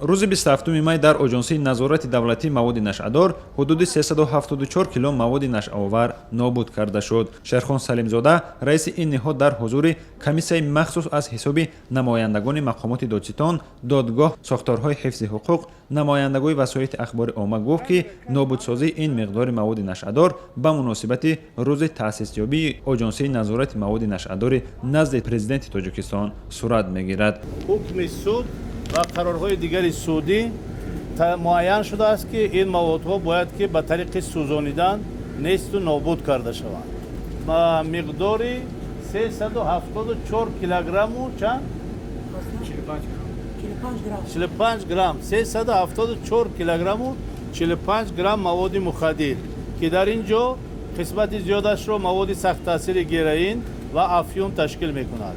روز 27 مای در آژانسی نظارت دولتی مواد نشئه‌دار حدود 374 کیلو مواد نشئه‌آور نابود کرده شد. شیرخان سلیمزاده رئیس این نهاد در حضور کمیسیه مخصوص از حساب نمایندگان مقامات دادستان، دادگاه، ساختارهای حفظ حقوق، نمایندگان وسایط اخبار عامه گفت که نابودسازی این مقدار مواد نشئه‌دار به مناسبت روز تأسیسیابی آژانسی نظارت مواد نشئه‌دار نزد پرزیدنت تاجیکستان صورت میگیرد. حکم سود و قرارهای دیگر سودی معین شده است که این موادها باید که به طریق سوزانیدن نیست و نابود کرده شوند. مقدار 374 کیلوگرم و چند؟ 45 گرم 374 کیلوگرم و 45 گرم مواد مخدر که در اینجا قسمت زیادش را مواد سخت تاثیر گیرین و افیون تشکیل می‌کند.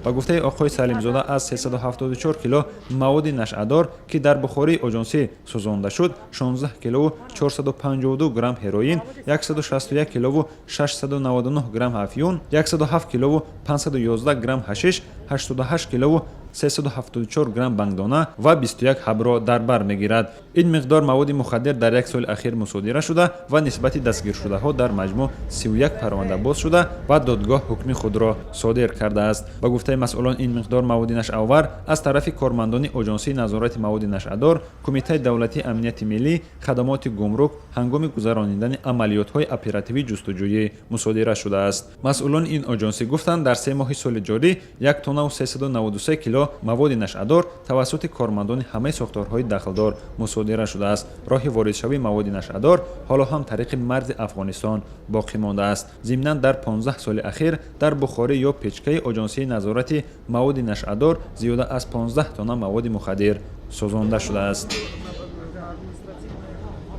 با گفته آقای سلیمزاده از 374 کیلو مواد نشئه‌دار که در بخاری آژانسی سوزانده شد، 16 کیلو و 452 گرم هروئین، 161 کیلو و 699 گرم افیون، 107 کیلو و 511 گرم حشیش، 88 کیلو و 374 گرم بانگدانه و 21 حب را در بر میگیرد. این مقدار مواد مخدر در یک سال اخیر مصادره شده و نسبت دستگیر شده ها در مجموع 31 پرونده باز شده و دادگاه حکم خود را صادر کرده است. با گفته مسئولان این مقدار مواد نشئه‌آور از طرف کارمندان آژانسی نظارت مواد نشئه‌دار، کمیته دولتی امنیت ملی، خدمات گمرک هنگام گذراندن عملیات‌های اپراتیوی جستجویی مصادره شده است. مسئولان این آژانسی گفتند در 3 ماه سال جاری 1 تن و 393 کیلو مواد نشئه‌دار توسط کارمندان همه ساختارهای دخلدار مصادره شده است. راه واردشوی مواد نشئه‌دار حالا هم طریق مرز افغانستان باقی مانده است. ضمناً در 15 سال اخیر در بخاری یا پیچکه آژانسی نظارت مواد نشئه‌دار زیاده از 15 تن مواد مخدر سوزانده شده است.